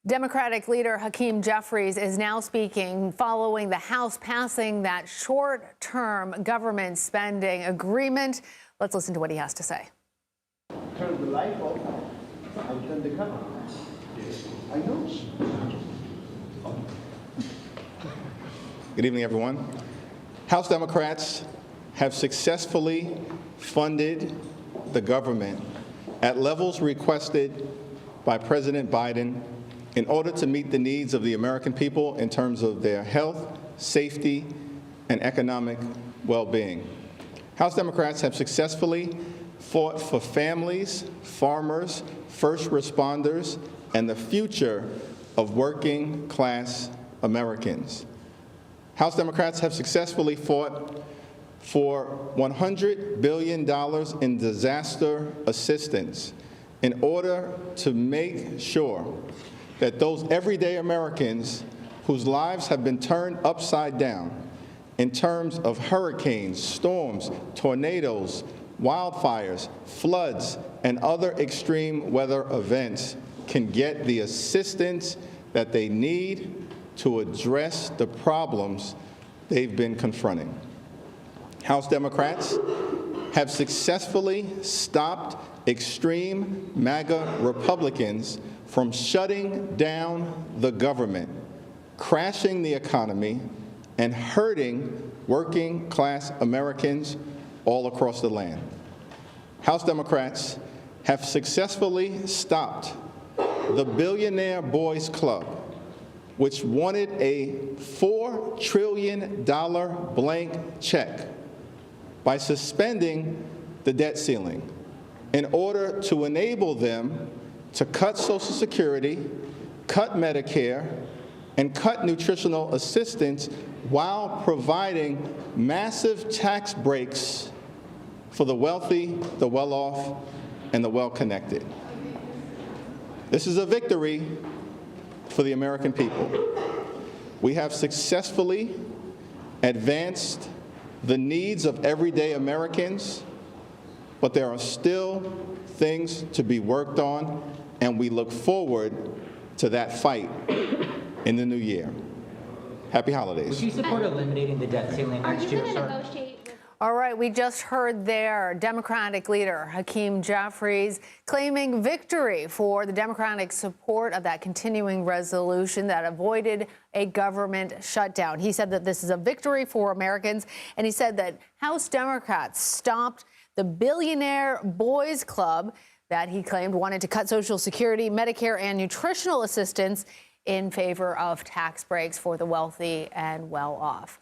Democratic leader Hakeem Jeffries is now speaking following the House passing that short-term government spending agreement. Let's listen to what he has to say. Turn the light off. I turn the camera. I know. Good evening, everyone. House Democrats have successfully funded the government at levels requested by President Biden in order to meet the needs of the American people in terms of their health, safety, and economic well-being. House Democrats have successfully fought for families, farmers, first responders, and the future of working-class Americans. House Democrats have successfully fought for $100 billion in disaster assistance in order to make sure that those everyday Americans whose lives have been turned upside down in terms of hurricanes, storms, tornadoes, wildfires, floods, and other extreme weather events can get the assistance that they need to address the problems they've been confronting. House Democrats have successfully stopped extreme MAGA Republicans from shutting down the government, crashing the economy, and hurting working-class Americans all across the land. House Democrats have successfully stopped the Billionaire Boys Club, which wanted a $4 trillion blank check, by suspending the debt ceiling in order to enable them to cut Social Security, cut Medicare, and cut nutritional assistance while providing massive tax breaks for the wealthy, the well-off, and the well-connected. This is a victory for the American people. We have successfully advanced the needs of everyday Americans, but there are still things to be worked on, and we look forward to that fight in the new year. Happy holidays. Would you support eliminating the debt ceiling next year, sir? All right, we just heard there Democratic leader Hakeem Jeffries claiming victory for the Democratic support of that continuing resolution that avoided a government shutdown. He said that this is a victory for Americans, and he said that House Democrats stopped the Billionaire Boys Club that he claimed wanted to cut Social Security, Medicare, and nutritional assistance in favor of tax breaks for the wealthy and well-off.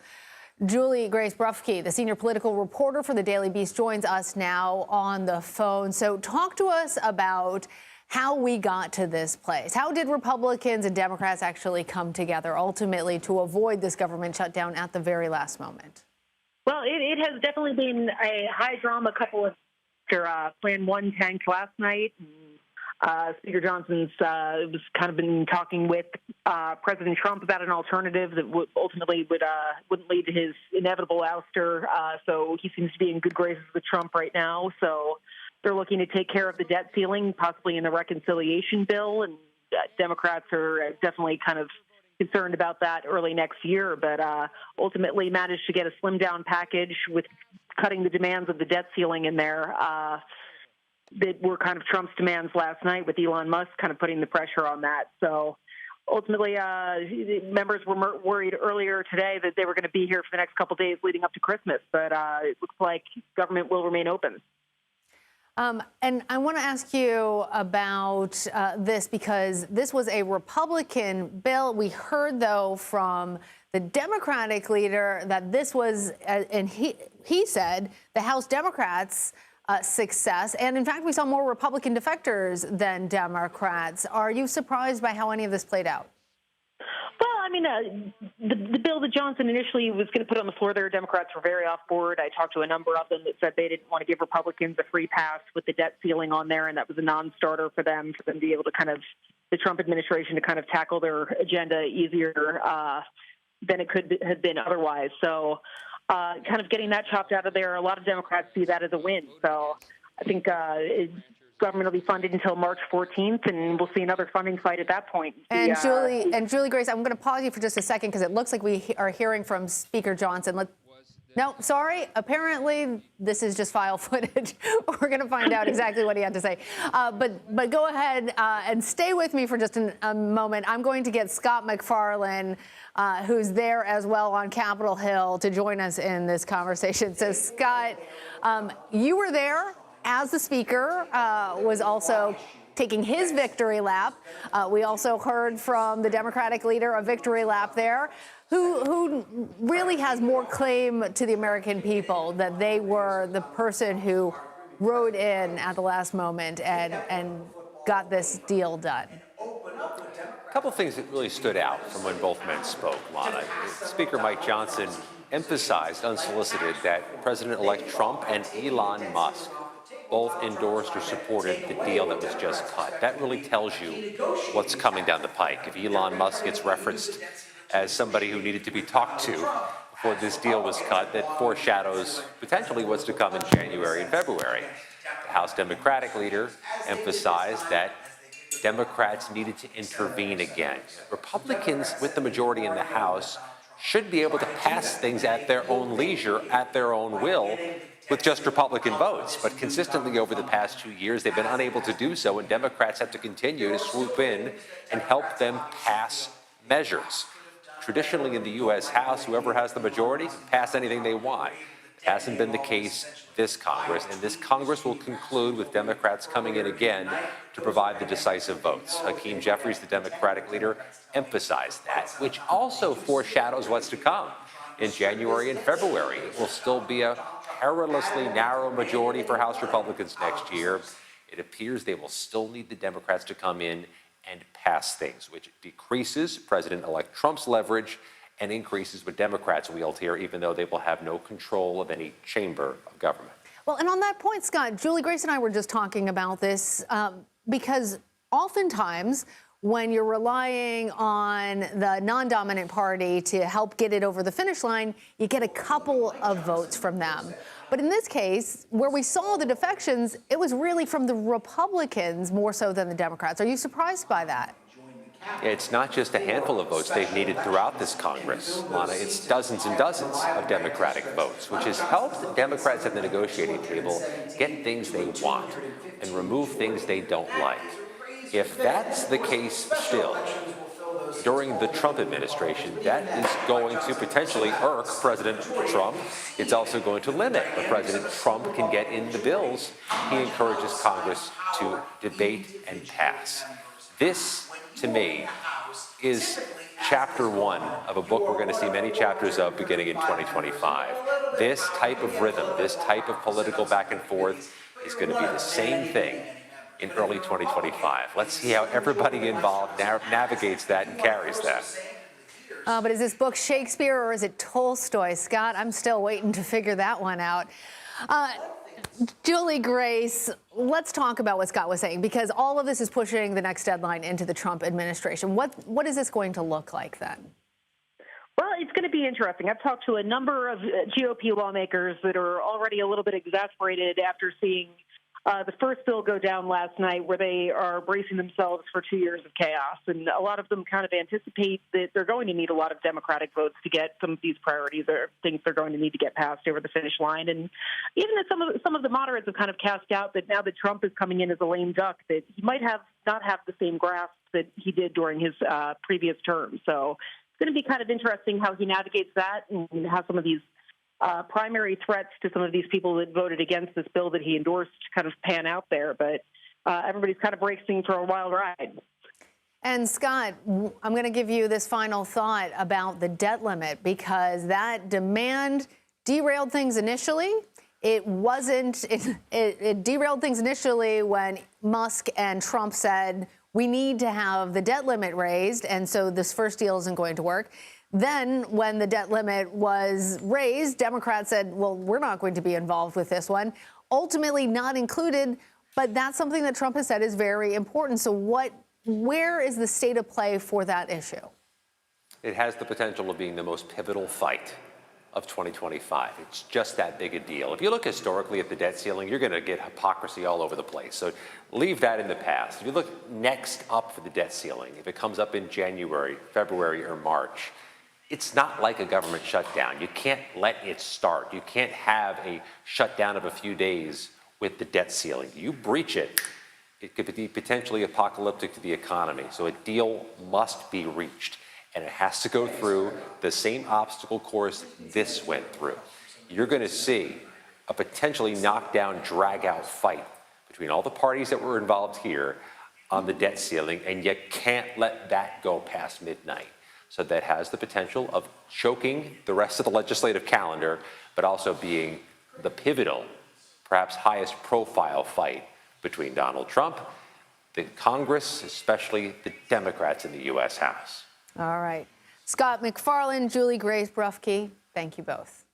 Juliegrace Brufke, the senior political reporter for the Daily Beast, joins us now on the phone. So talk to us about how we got to this place. How did Republicans and Democrats actually come together ultimately to avoid this government shutdown at the very last moment? Well, it has definitely been a high drama couple of after Plan 1 tanked last night. Speaker Johnson's was kind of been talking with President Trump about an alternative that ultimately wouldn't lead to his inevitable ouster. So he seems to be in good graces with Trump right now. So they're looking to take care of the debt ceiling, possibly in the reconciliation bill. And Democrats are definitely kind of concerned about that early next year, but ultimately managed to get a slimmed down package with cutting the demands of the debt ceiling in there. That were kind of Trump's demands last night, with Elon Musk kind of putting the pressure on that. So ultimately, members were worried earlier today that they were going to be here for the next couple of days leading up to Christmas, but it looks like government will remain open. And I want to ask you about this because this was a Republican bill. We heard, though, from the Democratic leader that this was, and he said, the House Democrats' success. And in fact, we saw more Republican defectors than Democrats. Are you surprised by how any of this played out? Well, I mean, the bill that Johnson initially was going to put on the floor there, Democrats were very off board. I talked to a number of them that said they didn't want to give Republicans a free pass with the debt ceiling on there, and that was a non-starter for them to be able to kind of, the Trump administration to kind of tackle their agenda easier than it could have been otherwise. So kind of getting that chopped out of there, a lot of Democrats see that as a win. So I think government will be funded until March 14th, and we'll see another funding fight at that point. And Juliegrace, I'm going to pause you for just a second because it looks like we are hearing from Speaker Johnson. No, sorry. Apparently, this is just file footage. We're going to find out exactly what he had to say. But go ahead and stay with me for just a moment. I'm going to get Scott MacFarlane, who's there as well on Capitol Hill, to join us in this conversation. So, Scott, you were there as the Speaker was also taking his victory lap. We also heard from the Democratic leader a victory lap there. Who really has more claim to the American people that they were the person who rode in at the last moment and got this deal done? A couple things that really stood out from when both men spoke, Lana. Speaker Mike Johnson emphasized unsolicited that President-elect Trump and Elon Musk both endorsed or supported the deal that was just cut. That really tells you what's coming down the pike. If Elon Musk gets referenced as somebody who needed to be talked to before this deal was cut, that foreshadows potentially what's to come in January and February. The House Democratic leader emphasized that Democrats needed to intervene again. Republicans with the majority in the House should be able to pass things at their own leisure, at their own will, with just Republican votes. But consistently over the past 2 years, they've been unable to do so, and Democrats have to continue to swoop in and help them pass measures. Traditionally in the U.S. House, whoever has the majority can pass anything they want. It hasn't been the case this Congress, and this Congress will conclude with Democrats coming in again to provide the decisive votes. Hakeem Jeffries, the Democratic leader, emphasized that, which also foreshadows what's to come. In January and February, it will still be a perilously narrow majority for House Republicans next year. It appears they will still need the Democrats to come in and pass things, which decreases President-elect Trump's leverage and increases what Democrats wield here, even though they will have no control of any chamber of government. Well, and on that point, Scott, Juliegrace and I were just talking about this because oftentimes when you're relying on the non-dominant party to help get it over the finish line, you get a couple of votes from them. But in this case, where we saw the defections, it was really from the Republicans more so than the Democrats. Are you surprised by that? It's not just a handful of votes they've needed throughout this Congress, Lana. It's dozens and dozens of Democratic votes, which has helped Democrats at the negotiating table get things they want and remove things they don't like. If that's the case still, during the Trump administration, that is going to potentially irk President Trump. It's also going to limit what President Trump can get in the bills he encourages Congress to debate and pass. This, to me, is chapter one of a book we're going to see many chapters of beginning in 2025. This type of rhythm, this type of political back and forth is going to be the same thing in early 2025. Let's see how everybody involved navigates that and carries that. But is this book Shakespeare or is it Tolstoy, Scott? I'm still waiting to figure that one out. Juliegrace, let's talk about what Scott was saying, because all of this is pushing the next deadline into the Trump administration. What is this going to look like then? Well, it's going to be interesting. I've talked to a number of GOP lawmakers that are already a little bit exasperated after seeing the first bill go down last night, where they are bracing themselves for 2 years of chaos. And a lot of them kind of anticipate that they're going to need a lot of Democratic votes to get some of these priorities or things they're going to need to get passed over the finish line. And even that some of the moderates have kind of cast out that now that Trump is coming in as a lame duck, that he might not have the same grasp that he did during his previous term. So it's going to be kind of interesting how he navigates that and how some of these primary threats to some of these people that voted against this bill that he endorsed kind of pan out there. But everybody's kind of racing for a wild ride. And Scott, I'm going to give you this final thought about the debt limit, because that demand derailed things initially. It derailed things initially when Musk and Trump said, we need to have the debt limit raised, and so this first deal isn't going to work. Then when the debt limit was raised, Democrats said, well, we're not going to be involved with this one. Ultimately not included, but that's something that Trump has said is very important. So where is the state of play for that issue? It has the potential of being the most pivotal fight of 2025. It's just that big a deal. If you look historically at the debt ceiling, you're going to get hypocrisy all over the place. So leave that in the past. If you look next up for the debt ceiling, if it comes up in January, February, or March, it's not like a government shutdown. You can't let it start. You can't have a shutdown of a few days with the debt ceiling. You breach it, it could be potentially apocalyptic to the economy. So a deal must be reached. And it has to go through the same obstacle course this went through. You're going to see a potentially knockdown, drag-out fight between all the parties that were involved here on the debt ceiling, and you can't let that go past midnight. So that has the potential of choking the rest of the legislative calendar, but also being the pivotal, perhaps highest profile fight between Donald Trump, the Congress, especially the Democrats in the U.S. House. All right. Scott MacFarlane, Juliegrace Brufke, thank you both.